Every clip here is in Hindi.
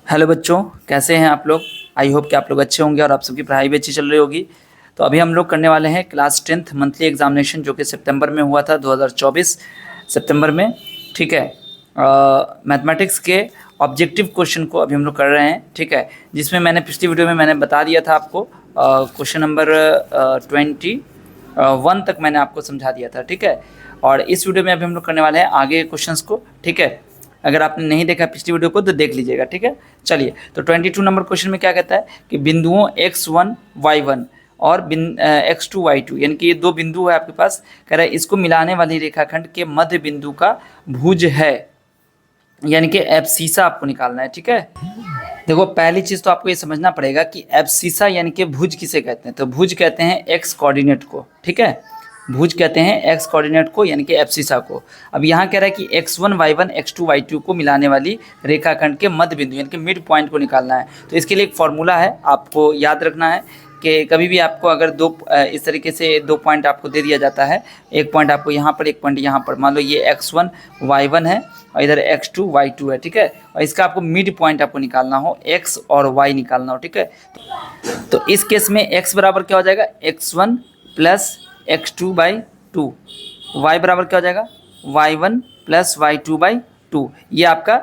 हेलो बच्चों, कैसे हैं आप लोग। आई होप कि आप लोग अच्छे होंगे और आप सबकी पढ़ाई भी अच्छी चल रही होगी। तो अभी हम लोग करने वाले हैं क्लास 10th मंथली एग्जामिनेशन, जो कि सितंबर में हुआ था 2024 सितंबर में। ठीक है, मैथमेटिक्स के ऑब्जेक्टिव क्वेश्चन को अभी हम लोग कर रहे हैं। ठीक है, जिसमें मैंने पिछली वीडियो में मैंने बता दिया था आपको क्वेश्चन नंबर 21 तक मैंने आपको समझा दिया था। ठीक है, और इस वीडियो में अभी हम लोग करने वाले हैं आगे क्वेश्चंस को। ठीक है, अगर आपने नहीं देखा पिछली वीडियो को तो देख लीजिएगा। ठीक है, चलिए। तो 22 नंबर क्वेश्चन में क्या कहता है कि बिंदुओं x1 y1 और x2 y2, यानी कि ये दो बिंदु है आपके पास। कह रहा है इसको मिलाने वाली रेखाखंड के मध्य बिंदु का भुज है, यानी कि एब्सिसा आपको निकालना है। ठीक है, देखो पहली चीज तो आपको ये समझना पड़ेगा कि एब्सिसा यानी कि भुज किसे कहते हैं। तो भुज कहते हैं एक्स कोऑर्डिनेट को। ठीक है, भुज कहते हैं एक्स कोऑर्डिनेट को, यानी कि एब्सिसा को। अब यहाँ कह रहा है कि x1 y1 x2 y2 को मिलाने वाली रेखाखंड के मध्य बिंदु यानी कि मिड पॉइंट को निकालना है। तो इसके लिए एक फॉर्मूला है, आपको याद रखना है कि कभी भी आपको अगर इस तरीके से दो पॉइंट आपको दे दिया जाता है, एक पॉइंट आपको यहाँ पर, एक पॉइंट यहाँ पर, मान लो ये x1 y1 है और इधर x2 y2 है। ठीक है, और इसका आपको मिड पॉइंट आपको निकालना हो, x और y निकालना हो। ठीक है, तो इस केस में x बराबर क्या हो जाएगा, x1 प्लस x2/2, y बराबर क्या हो जाएगा, y1 प्लस y2/2। ये आपका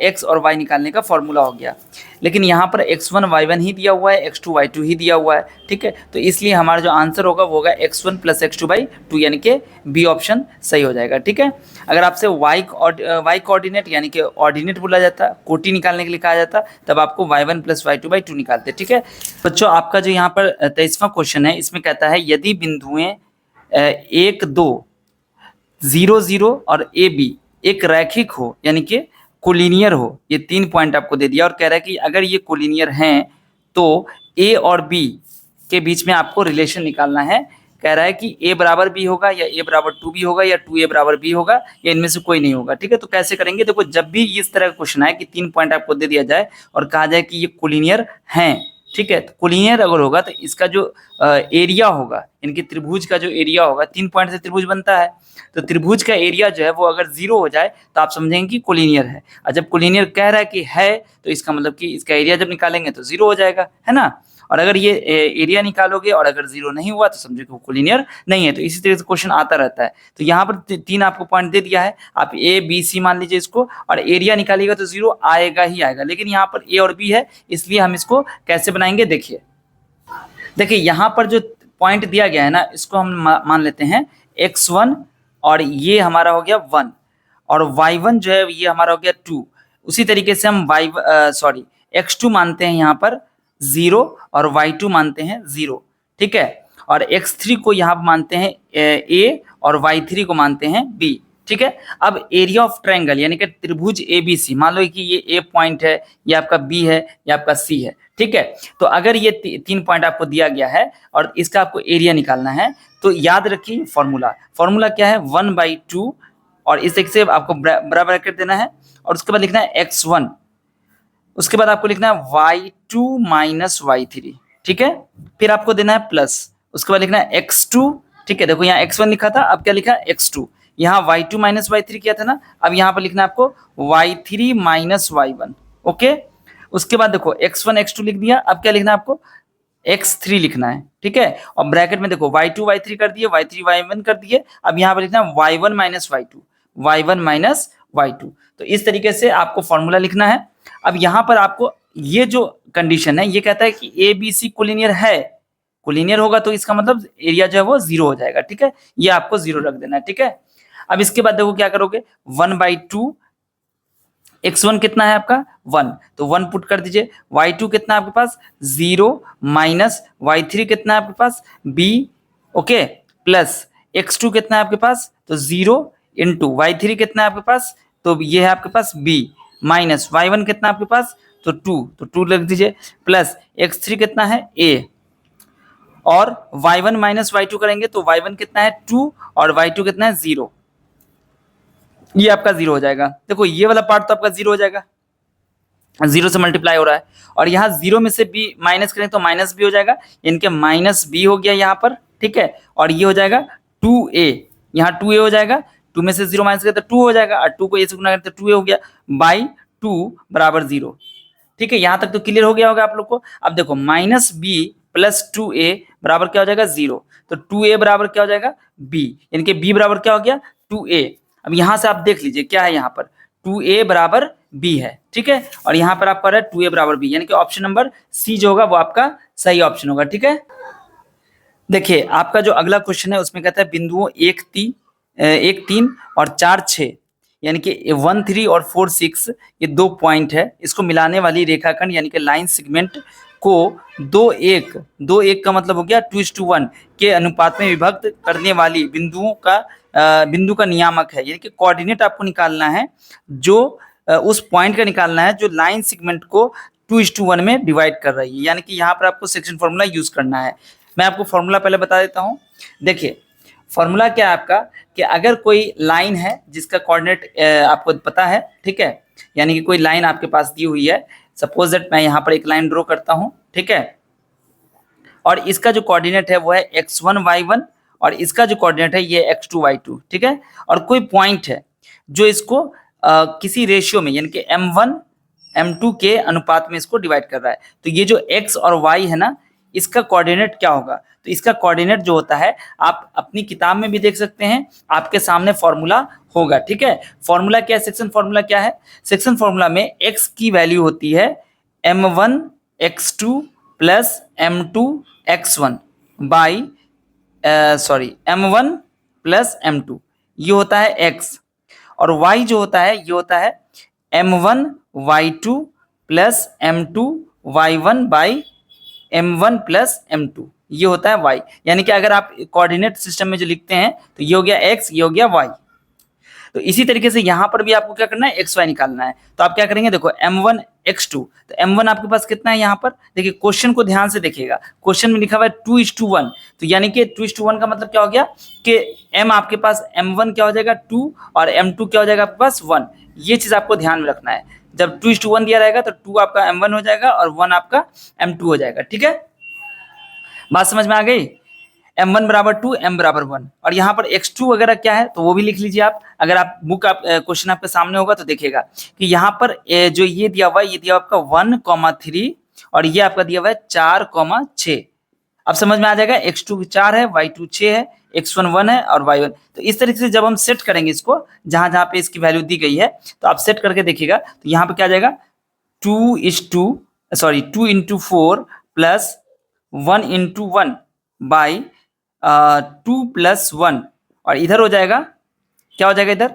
x और y निकालने का फॉर्मूला हो गया। लेकिन यहाँ पर x1 y1 ही दिया हुआ है, x2 y2 ही दिया हुआ है। ठीक है, तो इसलिए हमारा जो आंसर होगा वो होगा x1 प्लस x2/2, यानी कि बी ऑप्शन सही हो जाएगा। ठीक है, अगर आपसे y कोऑर्डिनेट यानी कि ऑर्डिनेट बोला जाता, कोटि निकालने के लिए कहा जाता, तब आपको y1 प्लस y2/2 निकालते। ठीक है बच्चों, आपका जो यहाँ पर 23वां क्वेश्चन है, इसमें कहता है यदि बिंदुएं 1 2 0 0 और ए बी एक रैखिक हो, यानी कि कोलिनियर हो, ये 3 पॉइंट आपको दे दिया और कह रहा है कि अगर ये कोलिनियर हैं तो ए और बी के बीच में आपको रिलेशन निकालना है। कह रहा है कि ए बराबर बी होगा, या ए बराबर 2b होगा, या 2a बराबर b होगा, या इनमें से कोई नहीं होगा। ठीक है, तो कैसे करेंगे, देखो जब भी इस तरह का क्वेश्चन आए कि 3 पॉइंट आपको दे दिया जाए और कहा जाए कि ये कोलिनियर हैं, ठीक है, तो कोलिनियर अगर होगा तो इसका जो एरिया होगा, इनके त्रिभुज का जो एरिया होगा, 3 पॉइंट से त्रिभुज बनता है, तो त्रिभुज का एरिया जो है वो अगर 0 हो जाए तो आप समझेंगे कि कोलिनियर है। और जब कोलिनियर कह रहा है कि है, तो इसका मतलब कि इसका एरिया जब निकालेंगे तो 0 हो जाएगा, है ना। और अगर ये एरिया निकालोगे और अगर 0 नहीं हुआ तो समझो कि वो कोलिनियर नहीं है। तो इसी तरह से क्वेश्चन आता रहता है। तो यहाँ पर 3 आपको पॉइंट दे दिया है, आप ए बी सी मान लीजिए इसको, और एरिया निकालिएगा तो 0 आएगा ही आएगा। लेकिन यहाँ पर ए और बी है, इसलिए हम इसको कैसे बनाएंगे, देखिए यहाँ पर जो पॉइंट दिया गया है ना, इसको हम मान लेते हैं x1, और ये हमारा हो गया 1, और y1 जो है ये हमारा हो गया 2। उसी तरीके से हम x2 मानते हैं यहाँ पर 0 और y2 मानते हैं 0। ठीक है, और x3 को यहाँ मानते हैं a और y3 को मानते हैं b। ठीक है, अब एरिया ऑफ ट्रायंगल यानी कि त्रिभुज ABC, मान लो कि ये ए पॉइंट है, ये आपका बी है, ये आपका सी है। ठीक है, तो अगर ये 3 पॉइंट आपको दिया गया है और इसका आपको एरिया निकालना है, तो याद रखिए फॉर्मूला क्या है, 1/2, और इस तरीके से आपको बराबर ब्रैकेट देना है, और उसके बाद लिखना है x1, उसके बाद आपको लिखना है y2 माइनस y3। ठीक है, फिर आपको देना है प्लस, उसके बाद लिखना है x2। ठीक है, देखो यहाँ x1 लिखा था, अब क्या लिखा है x2, यहाँ y2 माइनस y3 किया था ना, अब यहाँ पर लिखना है आपको y3 माइनस y1। ओके, उसके बाद देखो x1 x2 लिख दिया, अब क्या लिखना है आपको, x3 लिखना है। ठीक है, और ब्रैकेट में देखो y2 y3 कर दिए, y3 y1 कर दिए, अब यहाँ पर लिखना है y1 माइनस y2। तो इस तरीके से आपको फॉर्मूला लिखना है। अब यहाँ पर आपको ये जो कंडीशन है, ये कहता है कि ए बी सी कोलिनियर है, कोलिनियर होगा तो इसका मतलब एरिया जो है वो 0 हो जाएगा। ठीक है, ये आपको 0 रख देना है। ठीक है, अब इसके बाद देखो क्या करोगे, 1/2, x1 कितना है आपका 1, तो 1 पुट कर दीजिए, y2 कितना है आपके पास 0 माइनस y3 कितना है आपके पास b, ओके, प्लस x2 कितना है आपके पास, तो 0 इंटू y3 कितना है आपके पास, तो ये है आपके पास b, माइनस y1 कितना है आपके पास, तो 2, तो 2 लिख दीजिए, प्लस x3 कितना है a, और y1 माइनस y2 करेंगे तो y1 कितना है 2 और y2 कितना है 0, ये आपका 0 हो जाएगा। देखो ये वाला पार्ट तो आपका 0 हो जाएगा, 0 से मल्टीप्लाई हो रहा है, और यहाँ 0 में से b माइनस करें तो माइनस b हो जाएगा, इनके माइनस b हो गया यहाँ पर। ठीक है, और ये हो जाएगा 2a, यहाँ 2a हो जाएगा, 2 में से 0 माइनस करें तो 2 हो जाएगा, और 2 को a से गुना करें तो 2a हो गया, बाई 2 बराबर 0। ठीक है, यहाँ तक तो क्लियर हो गया होगा आप लोग को। अब देखो माइनस बी प्लस 2a बराबर क्या हो जाएगा 0, तो 2a बराबर क्या हो जाएगा b, यानी कि b बराबर क्या हो गया 2a। अब यहाँ से आप देख लीजिए क्या है, यहाँ पर 2a बराबर b है, ठीक है, और यहाँ पर आपका 2a बराबर b, यानी कि ऑप्शन नंबर सी जो होगा वो आपका सही ऑप्शन होगा, ठीक है। देखिए आपका जो अगला क्वेश्चन है उसमें कहता है बिंदुओं 1 3 और 4 6, यानी कि 1 3 और 4 6 ये 2 पॉइंट है, इसको मिलाने वाली रेखाखंड यानी कि लाइन सेगमेंट को 2 1 का मतलब हो गया 2:1 के अनुपात में विभक्त करने वाली बिंदु का नियामक है, यानी कि कोऑर्डिनेट आपको निकालना है, जो उस पॉइंट का निकालना है जो लाइन सेगमेंट को 2:1 में डिवाइड कर रही है, यानी कि यहाँ पर आपको सेक्शन फॉर्मूला यूज करना है। मैं आपको फॉर्मूला पहले बता देता हूँ। देखिए फॉर्मूला क्या है आपका कि अगर कोई लाइन है जिसका कोऑर्डिनेट आपको पता है, ठीक है, यानी कि कोई लाइन आपके पास दी हुई है, सपोज दैट मैं यहाँ पर एक लाइन ड्रॉ करता हूँ, ठीक है, और इसका जो कोऑर्डिनेट है वो है x1 y1 और इसका जो कोऑर्डिनेट है ये x2 y2, ठीक है, और कोई पॉइंट है जो इसको किसी रेशियो में यानी कि m1 m2 के अनुपात में इसको डिवाइड कर रहा है, तो ये जो x और y है ना, इसका कोऑर्डिनेट क्या होगा, तो इसका कोऑर्डिनेट जो होता है आप अपनी किताब में भी देख सकते हैं, आपके सामने फॉर्मूला होगा, ठीक है। फॉर्मूला क्या है, सेक्शन फॉर्मूला क्या है, सेक्शन फॉर्मूला में x की वैल्यू होती है m1 x2 plus m2 x1 by m1 plus m2, ये होता है x, और y जो होता है ये होता है m1 y2 plus m2 y1 by m1 plus m2, ये होता है y, यानी कि अगर आप कोऑर्डिनेट सिस्टम में जो लिखते हैं तो ये हो गया x, ये हो गया y। तो इसी तरीके से यहाँ पर भी आपको क्या करना है, एक्स वाई निकालना है, तो आप क्या करेंगे, देखो m1 x2, तो m1 आपके पास कितना है यहाँ पर, देखिए क्वेश्चन को ध्यान से देखिएगा, क्वेश्चन में लिखा हुआ है 2:1, तो यानी कि 2:1 का मतलब क्या हो गया कि m आपके पास m1 क्या हो जाएगा 2 और m2 क्या हो जाएगा आपके पास 1, ये चीज आपको ध्यान में रखना है। जब 2:1 दिया रहेगा तो 2 आपका m1 हो जाएगा और 1 आपका m2 हो जाएगा, ठीक है, बात समझ में आ गई। m1 बराबर 2 m बराबर 1, और यहाँ पर x2 वगैरह क्या है तो वो भी लिख लीजिए आप, अगर आप बुक आप क्वेश्चन आपके सामने होगा तो देखिएगा कि यहाँ पर जो ये दिया हुआ है ये दिया आपका 1,3 और ये आपका दिया हुआ है 4,6, अब समझ में आ जाएगा, x2 4 है, y2 6 है, x1 1 है और y1, तो इस तरीके से जब हम सेट करेंगे इसको जहां जहां पे इसकी वैल्यू दी गई है तो आप सेट करके देखिएगा, तो यहाँ पे क्या आ जाएगा 2:4 प्लस 1:1 बाई 2 + 1, और इधर हो जाएगा क्या हो जाएगा इधर,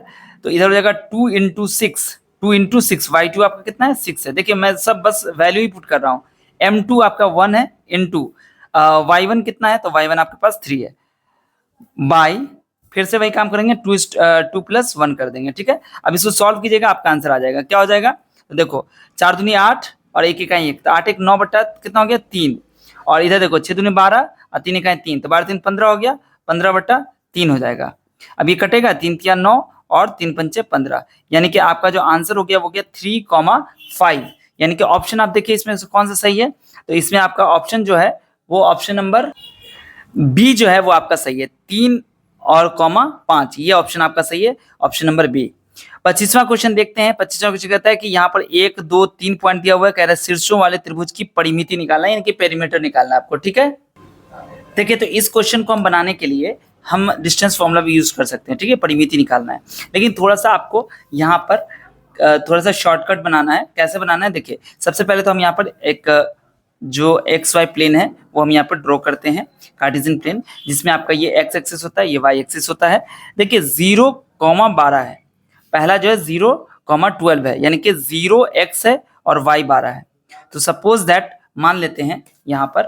तो इधर हो जाएगा 2 × 6 y2 आपका कितना है 6 है, देखिए मैं सब बस वैल्यू ही पुट कर रहा हूँ, m2 आपका 1 है इंटू y1 कितना है, तो y1 आपके पास 3 है, बाई फिर से वही काम करेंगे 2 + 1 कर देंगे, ठीक है। अब इसको सॉल्व कीजिएगा, आपका आंसर आ जाएगा, क्या हो जाएगा, तो देखो 4 दूनी 8 और 1 इकाई 1, तो 8 1 9 बटा कितना हो गया 3, और इधर देखो 6 दूनी 12 और 3 इकाई 3, तो 12 3 15 हो गया, 15/3 हो जाएगा। अब ये कटेगा 3 3 9 और 3 5 15, यानी कि आपका जो आंसर हो गया वो गया 3,5, यानी कि ऑप्शन आप देखिए इसमें से कौन सा सही है, तो इसमें आपका ऑप्शन जो है वो ऑप्शन नंबर बी जो है वो आपका सही है, 3 और 5, ये ऑप्शन आपका सही है, ऑप्शन नंबर बी। 25वां क्वेश्चन देखते हैं। 25वां क्वेश्चन कहता है कि यहाँ पर 1 2 3 पॉइंट दिया हुआ है, कह रहा है शीर्षों वाले त्रिभुज की परिमिति निकालना है, यानी कि पेरीमीटर निकालना है आपको, ठीक है। देखिए तो इस क्वेश्चन को हम बनाने के लिए हम डिस्टेंस फॉर्मूला भी यूज कर सकते हैं, ठीक है, परिमिति निकालना है, लेकिन थोड़ा सा आपको यहाँ पर थोड़ा सा शॉर्टकट बनाना है। कैसे बनाना है, देखिए सबसे पहले तो हम यहाँ पर एक जो एक्स वाई प्लेन है वो हम यहाँ पर ड्रॉ करते हैं, कार्टेशियन प्लेन, जिसमें आपका ये एक्स एक्सिस होता है, ये वाई एक्सिस होता है। देखिए 0,12 है, पहला जो है 0,12 है, यानी कि 0x है और y 12 है। तो सपोज दैट मान लेते हैं यहाँ पर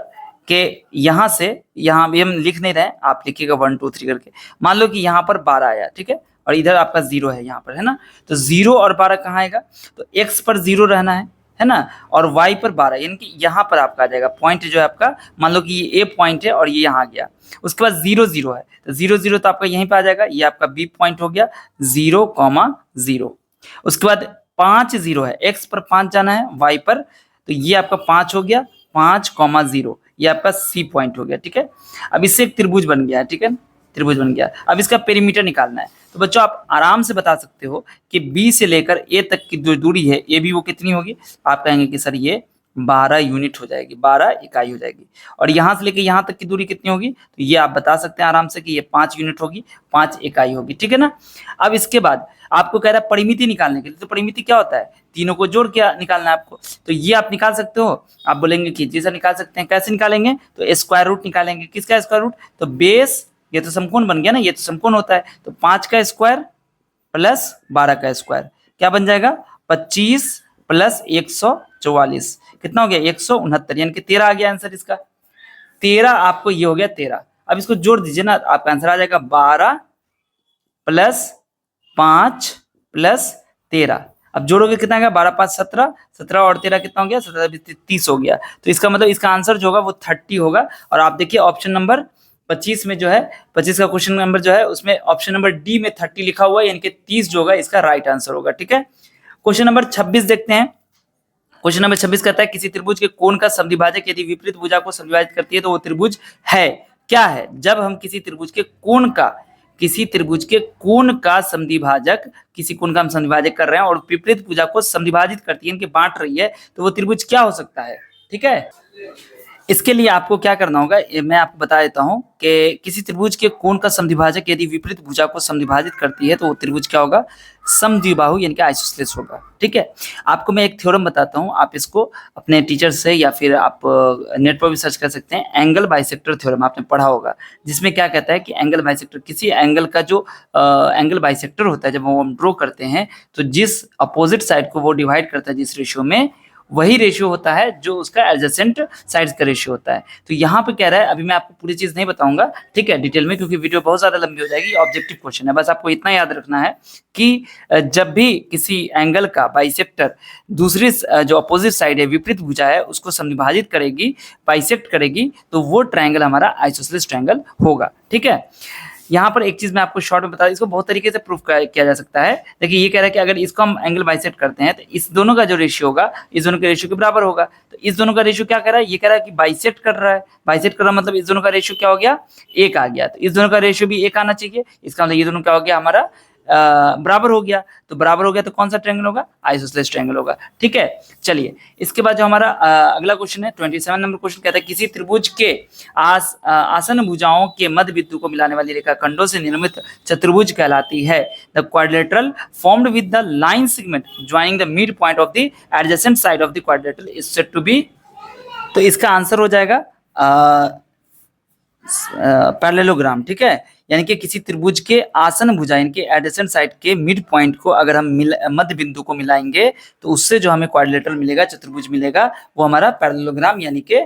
कि यहाँ से यहाँ भी हम लिख नहीं रहे, आप लिखिएगा 1 2 3 करके, मान लो कि यहाँ पर 12 आया, ठीक है, और इधर आपका 0 है यहाँ पर, है ना, तो 0 और 12 कहाँ आएगा, तो x पर 0 रहना है ना, और y पर 12, यानी कि यहाँ पर आपका आ जाएगा पॉइंट जो है आपका, मान लो कि ये a पॉइंट है और ये यहाँ गया, उसके बाद 0 0 है, तो 0 0 तो आपका यहीं पे आ जाएगा, ये आपका b पॉइंट हो गया 0,0। उसके बाद 5 0 है, x पर 5 जाना है, y पर, तो ये आपका 5 हो गया 5,0, ये आपका c पॉइंट हो गया, ठीक है। अब इससे एक त्रिभुज बन गया है, ठीक है, त्रिभुज बन गया। अब इसका पेरीमीटर निकालना है। तो बच्चों आप आराम से बता सकते हो कि बी से लेकर ए तक की जो दूरी है ए बी वो कितनी होगी। आप कहेंगे कि सर ये 12 यूनिट हो जाएगी, 12 इकाई हो जाएगी। और यहाँ से लेकर यहाँ तक की दूरी कितनी होगी, तो ये आप बता सकते हैं आराम से कि ये 5 यूनिट होगी, 5 इकाई होगी, ठीक है ना। अब इसके बाद आपको कह रहा है परिमिति निकालने के लिए। तो परिमिति क्या होता है, तीनों को जोड़ के निकालना है आपको। तो ये आप निकाल सकते हो। आप बोलेंगे कि जैसा निकाल सकते हैं, कैसे निकालेंगे, तो स्क्वायर रूट निकालेंगे। किसका स्क्वायर रूट, तो बेस, ये तो समकोण बन गया ना, ये तो समकोण होता है, तो 5 का स्क्वायर प्लस 12 का स्क्वायर क्या बन जाएगा, 25 प्लस 144 कितना हो गया, 169, यानी कि 13 आ गया आंसर इसका। 13 आपको ये हो गया 13। अब इसको जोड़ दीजिए ना, आपका आंसर आ जाएगा 12 प्लस 5 प्लस 13। अब जोड़ोगे कितना आ गया, 12 5 17, 17 और 13 कितना हो गया, 17 30 हो गया। तो इसका मतलब इसका आंसर जो होगा वो 30 होगा। और आप देखिए ऑप्शन नंबर 25 में जो है, 25 का क्वेश्चन नंबर जो है उसमें ऑप्शन नंबर डी में 30 लिखा हुआ है, यानी कि 30 जो होगा इसका राइट आंसर होगा, ठीक है। क्वेश्चन नंबर 26 देखते हैं। क्वेश्चन नंबर 26 कहता है किसी त्रिभुज के कोण का समद्विभाजक यदि विपरीत भुजा को समद्विभाजित करती है तो वो त्रिभुज है। क्या है, जब हम किसी त्रिभुज के कोण का समद्विभाजक, किसी कोण का हम समद्विभाजक कर रहे हैं और विपरीत भुजा को समद्विभाजित करती है, इनके बांट रही है, तो वो त्रिभुज क्या हो सकता है, ठीक है। इसके लिए आपको क्या करना होगा, मैं आपको बता देता हूं कि किसी त्रिभुज के कोण का समद्विभाजक यदि विपरीत भुजा को समद्विभाजित करती है तो वो त्रिभुज क्या होगा, समद्विबाहु यानी कि आइसोसेलेस होगा, ठीक है। आपको मैं एक थ्योरम बताता हूं, आप इसको अपने टीचर से या फिर आप नेट पर भी सर्च कर सकते हैं। एंगल बाइसेक्टर थ्योरम आपने पढ़ा होगा, जिसमें क्या कहता है कि एंगल बाइसेक्टर, किसी एंगल का जो एंगल बाइसेक्टर होता है, जब वो हम ड्रॉ करते हैं तो जिस अपोजिट साइड को वो डिवाइड करता है जिस रेशियो में, वही रेशियो होता है जो उसका एडजेसेंट साइड्स का रेशियो होता है। तो यहाँ पे कह रहा है, अभी मैं आपको पूरी चीज नहीं बताऊंगा, ठीक है, डिटेल में, क्योंकि वीडियो बहुत ज्यादा लंबी हो जाएगी। ऑब्जेक्टिव क्वेश्चन है, बस आपको इतना याद रखना है कि जब भी किसी एंगल का बाइसेक्टर दूसरी जो अपोजिट साइड है, विपरीत भुजा है, उसको समद्विभाजित करेगी, बाइसेक्ट करेगी, तो वो ट्रायंगल हमारा आइसोसेलेस ट्रायंगल होगा, ठीक है। यहाँ पर एक चीज मैं आपको शॉर्ट में बता दूं, इसको बहुत तरीके से प्रूफ किया जा सकता है। देखिए ये कह रहा है कि अगर इसको हम एंगल बाइसेक्ट करते हैं तो इस दोनों का जो रेशियो होगा इस दोनों के रेशियो के बराबर होगा। तो इस दोनों का रेशियो क्या कर रहा है, ये कह रहा है कि बाइसेक्ट कर रहा है, बाइसेक्ट कर रहा है मतलब इस दोनों का रेशियो क्या हो गया, 1 आ गया। तो इस दोनों का रेशियो भी 1 आना चाहिए, इसका मतलब ये दोनों क्या हो गया हमारा बराबर हो गया। तो बराबर हो गया तो कौन सा ट्रायंगल होगा, आइसोसेलेस ट्रायंगल होगा, ठीक है। चलिए इसके बाद जो हमारा अगला क्वेश्चन है 27 नंबर क्वेश्चन कहता है किसी त्रिभुज के आसन भुजाओं के मध्य बिंदु को मिलाने वाली रेखा खंडों से निर्मित चतुर्भुज कहलाती है। The quadrilateral formed with the line segment joining the mid point of the adjacent side of the quadrilateral is said to be. तो इसका आंसर हो जाएगा पैरेललोग्राम, ठीक है। यानी कि किसी त्रिभुज के आसन भुजा यानी कि एडजेसेंट साइड के मिड पॉइंट को अगर हम मध्य बिंदु को मिलाएंगे तो उससे जो हमें क्वाड्रिलेटरल मिलेगा, चतुर्भुज मिलेगा, वो हमारा पैरेललोग्राम यानी कि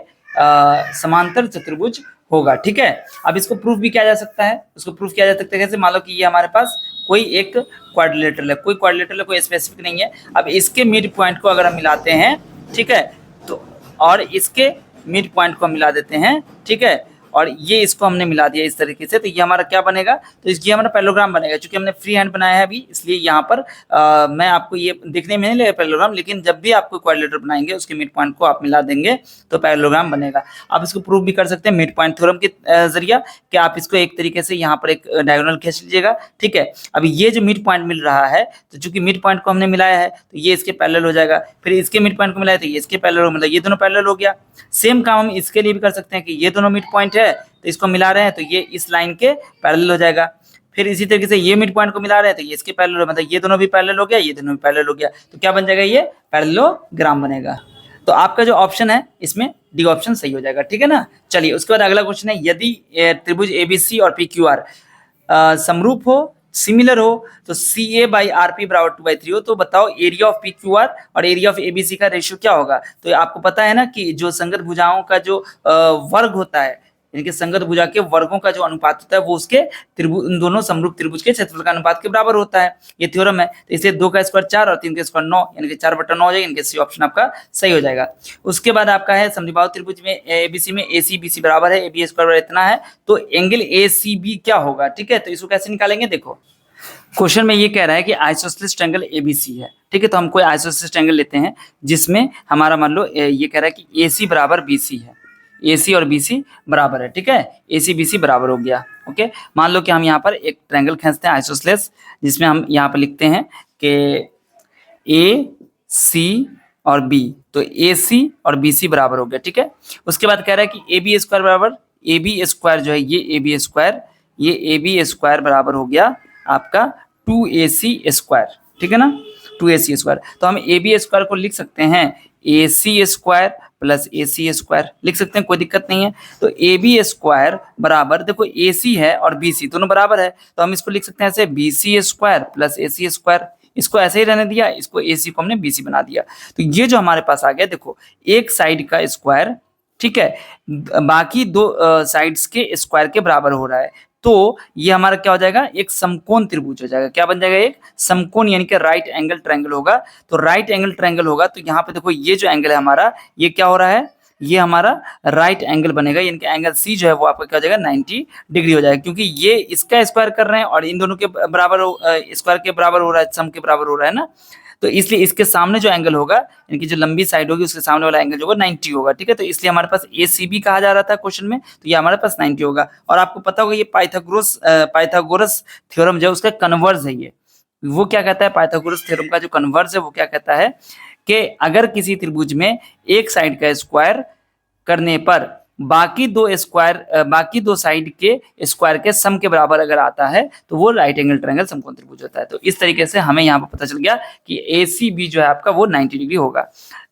समांतर चतुर्भुज होगा, ठीक है। अब इसको प्रूफ भी किया जा सकता है, उसको प्रूफ किया जा सकता है कैसे, मान लो कि ये हमारे पास कोई एक क्वाड्रिलेटरल है, कोई स्पेसिफिक नहीं है। अब इसके मिड पॉइंट को अगर हम मिलाते हैं, ठीक है, तो और इसके मिड पॉइंट को मिला देते हैं, ठीक है, और ये इसको हमने मिला दिया इस तरीके से, तो ये हमारा क्या बनेगा, तो ये हमारा पैरेललोग्राम बनेगा। क्योंकि हमने फ्री हैंड बनाया है अभी, इसलिए यहाँ पर मैं आपको ये देखने में नहीं लगेगा पैरेललोग्राम, लेकिन जब भी आपको क्वाड्रिलेटर बनाएंगे उसके मिड पॉइंट को आप मिला देंगे तो पैरेललोग्राम बनेगा। आप इसको प्रूव भी कर सकते हैं मिड पॉइंट थ्योरम के जरिए, कि आप इसको एक तरीके से यहाँ पर एक डायगोनल खींच लीजिएगा, ठीक है। अभी ये जो मिड पॉइंट मिल रहा है, तो चूंकि मिड पॉइंट को हमने मिलाया है तो ये इसके पैरेलल हो जाएगा, फिर इसके मिड पॉइंट को मिलाया तो ये इसके पैरेलल हो, मतलब ये दोनों पैरेलल हो गया। सेम काम हम इसके लिए भी कर सकते हैं कि ये दोनों मिड पॉइंट है तो इसको मिला रहे हैं तो ये इस लाइन के पैरेलल हो जाएगा। फिर इसी तरीके से ये मिड पॉइंट को मिला रहे हैं तो ये इसके पैरेलल, मतलब ये दोनों भी पैरेलल हो गया, ये दोनों भी पैरेलल हो गया, तो क्या बन जाएगा, ये पैरेललोग्राम बनेगा। तो आपका जो ऑप्शन है इसमें डी ऑप्शन सही हो जाएगा, ठीक है ना। चलिए उसके बाद अगला क्वेश्चन है, यदि त्रिभुज एबीसी और PQR समरूप हो, सिमिलर हो, तो CA/RP बराबर 2/3 हो, तो बताओ एरिया ऑफ PQR और एरिया ऑफ ABC का रेशियो क्या होगा। तो आपको पता है ना कि जो संगत भुजाओं का जो वर्ग होता है, यानी कि संगत भुजा के वर्गों का जो अनुपात होता है वो उसके दोनों समरूप त्रिभुज के क्षेत्रफल का अनुपात के बराबर होता है। ये थ्योरम है। तो इसे 2 का स्क्वायर 4 और 3 का स्क्वायर 9, यानी कि 4/9 हो जाएगा, इनके सी ऑप्शन आपका सही हो जाएगा। उसके बाद आपका है समद्विबाहु त्रिभुज में ABC में AC/BC बराबर है, AB स्क्वायर इतना है, तो एंगल ACB क्या होगा, ठीक है। तो इसको कैसे निकालेंगे, देखो क्वेश्चन में ये कह रहा है कि आइसोसेलेस ट्रायंगल ABC है, ठीक है। तो हम कोई आइसोसेलेस ट्रायंगल लेते हैं जिसमें हमारा मान लो ये कह रहा है कि AC बराबर BC है, AC और BC बराबर है, ठीक है, AC BC बराबर हो गया। ओके, मान लो कि हम यहाँ पर एक ट्रायंगल खींचते हैं आइसोसेलेस, जिसमें हम यहाँ पर लिखते हैं कि AC और B, तो AC और BC बराबर हो गया, ठीक है। उसके बाद कह रहा है कि AB स्क्वायर बराबर AB स्क्वायर जो है ये AB स्क्वायर, ये AB स्क्वायर बराबर हो गया आपका 2AC स्क्वायर, ठीक है ना, 2AC स्क्वायर। तो हम AB स्क्वायर को लिख सकते हैं AC square plus AC square, लिख सकते हैं, कोई दिक्कत नहीं है। तो AB स्क्वायर बराबर, देखो AC है और BC दोनों बराबर है, तो हम इसको लिख सकते हैं ऐसे BC square plus AC square. इसको ऐसे ही रहने दिया, इसको AC को हमने BC बना दिया। तो ये जो हमारे पास आ गया, देखो एक साइड का स्क्वायर, ठीक है, बाकी दो साइड्स के स्क्वायर के बराबर हो रहा है, तो ये हमारा क्या हो जाएगा, एक समकोण त्रिभुज हो जाएगा। क्या बन जाएगा, एक समकोण, यानी कि राइट एंगल ट्रायंगल होगा। तो राइट एंगल ट्रायंगल होगा, तो यहाँ पे देखो ये जो एंगल है हमारा, ये क्या हो रहा है, ये हमारा राइट एंगल बनेगा, यानी कि एंगल C जो है वो आपका क्या हो जाएगा, 90 डिग्री हो जाएगा, क्योंकि ये इसका स्क्वायर कर रहे हैं और इन दोनों के बराबर स्क्वायर के बराबर हो रहा है, सम के बराबर हो रहा है ना। तो इसलिए इसके सामने जो एंगल होगा, यानी कि जो लंबी साइड होगी उसके सामने वाला एंगल जो होगा 90 होगा, ठीक है। तो इसलिए हमारे पास ACB कहा जा रहा था क्वेश्चन में, तो ये हमारे पास 90 होगा। और आपको पता होगा ये पाइथागोरस थ्योरम जो है उसका कन्वर्ज है, ये वो क्या कहता है, पाइथागोरस थ्योरम का जो कन्वर्ज है वो क्या कहता है कि अगर किसी त्रिभुज में एक साइड का स्क्वायर करने पर बाकी दो साइड के स्क्वायर के सम के बराबर अगर आता है तो वो राइट एंगल ट्रायंगल समकोण त्रिभुज होता है। तो इस तरीके से हमें यहाँ पर पता चल गया कि ACB जो है आपका वो 90 डिग्री होगा।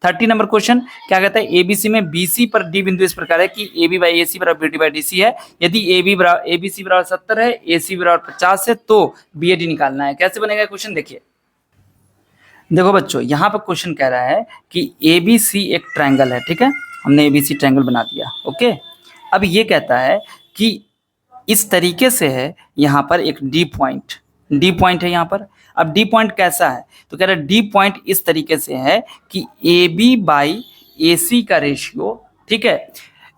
30 नंबर क्वेश्चन क्या कहता है, ABC में BC पर D बिंदु इस प्रकार है कि AB बाई AC बराबर BD बाई DC है। यदि ABC बराबर 70 है, AC बराबर 50 है, तो BAD निकालना है। कैसे बनेगा क्वेश्चन, देखिए। देखो बच्चों, यहाँ पर क्वेश्चन कह रहा है कि ABC एक ट्रायंगल है, ठीक है, हमने ABC ट्रायंगल बना दिया। ओके, अब ये कहता है कि इस तरीके से है, यहाँ पर एक D पॉइंट है यहाँ पर। अब D पॉइंट कैसा है, तो कह रहा है D पॉइंट इस तरीके से है कि AB बाई AC का रेशियो, ठीक है,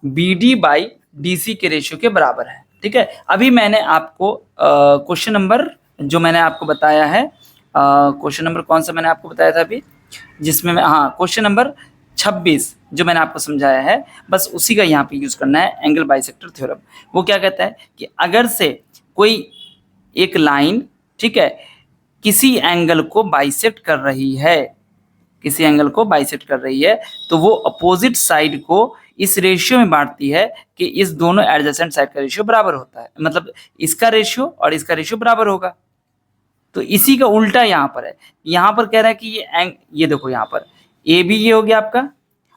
BD बाई DC के रेशियो के बराबर है, ठीक है। अभी मैंने आपको क्वेश्चन नंबर जो मैंने आपको बताया है, क्वेश्चन नंबर कौन सा मैंने आपको बताया था अभी, जिसमें क्वेश्चन नंबर 26 जो मैंने आपको समझाया है, बस उसी का यहाँ पे यूज करना है, एंगल बाइसेक्टर थ्योरम। वो क्या कहता है कि अगर से कोई एक लाइन, ठीक है, किसी एंगल को बाइसेक्ट कर रही है, तो वो अपोजिट साइड को इस रेशियो में बांटती है कि इस दोनों एडजेसेंट साइड का रेशियो बराबर होता है, मतलब इसका रेशियो और इसका रेशियो बराबर होगा। तो इसी का उल्टा यहाँ पर है, यहाँ पर कह रहा है कि ये देखो, यहाँ पर AB ये हो गया आपका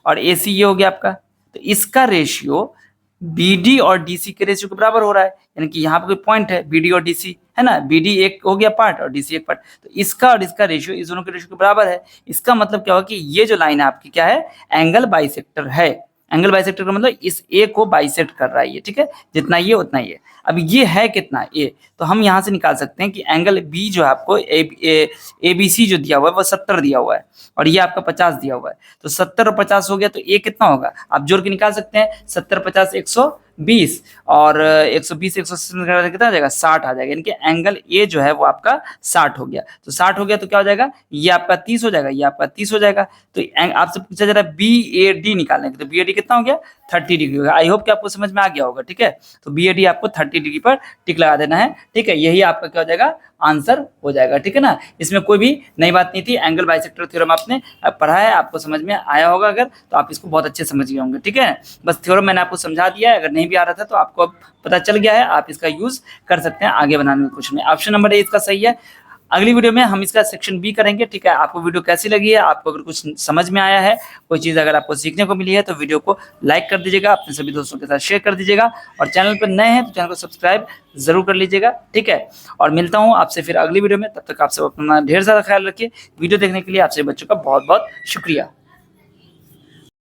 और AC ये हो गया आपका, तो इसका रेशियो BD और DC के रेशियो के बराबर हो रहा है, यानी कि यहाँ पर कोई पॉइंट है BD और DC है ना, BD एक हो गया पार्ट और DC एक पार्ट, तो इसका और इसका रेशियो इस दोनों के रेशियो के बराबर है। इसका मतलब क्या होगा कि ये जो लाइन है आपकी क्या है, एंगल बाइसेक्टर है। एंगल बाइसेक्टर का मतलब इस A को बाइसेक्ट कर रहा है ये, ठीक है, जितना ये उतना ये। अब ये है कितना A, तो हम यहाँ से निकाल सकते हैं कि एंगल B जो है आपको ABC जो दिया हुआ है वो 70 दिया हुआ है और ये आपका 50 दिया हुआ है, तो 70 और 50 हो गया, तो A कितना होगा, आप जोड़ के निकाल सकते हैं, 70 50 120 और 120 180 कितना आ जाएगा, 60 आ जाएगा, यानी कि एंगल A जो है वो आपका 60 हो गया। तो 60 हो गया तो क्या हो जाएगा, ये आपका 30 हो जाएगा, ये आपका 30 हो जाएगा। तो आपसे पूछा जा रहा है BAD निकालने के, तो BAD कितना हो गया, 30 डिग्री होगा। आई होप कि आपको समझ में आ गया होगा, ठीक है। तो BAD आपको 30 डिग्री पर टिक लगा देना है, ठीक है, यही आपका क्या हो जाएगा, आंसर हो जाएगा, ठीक है ना। इसमें कोई भी नई बात नहीं थी, एंगल बाइसेक्टर थ्योरम आपने पढ़ा है, आपको समझ में आया होगा, अगर तो आप इसको बहुत अच्छे समझ गए होंगे, ठीक है। बस थ्योरम मैंने आपको समझा दिया है, अगर नहीं भी आ रहा था तो आपको अब पता चल गया है, आप इसका यूज कर सकते हैं आगे बनाने में। कुछ नहीं, ऑप्शन नंबर A इसका सही है। अगली वीडियो में हम इसका सेक्शन B करेंगे, ठीक है। आपको वीडियो कैसी लगी है, आपको अगर कुछ समझ में आया है, कोई चीज़ अगर आपको सीखने को मिली है, तो वीडियो को लाइक कर दीजिएगा, अपने सभी दोस्तों के साथ शेयर कर दीजिएगा, और चैनल पर नए हैं तो चैनल को सब्सक्राइब जरूर कर लीजिएगा, ठीक है। और मिलता हूँ आपसे फिर अगली वीडियो में, तब तक आप सब अपना ढेर सारा ख्याल रखिए। वीडियो देखने के लिए आपसे बच्चों का बहुत बहुत शुक्रिया।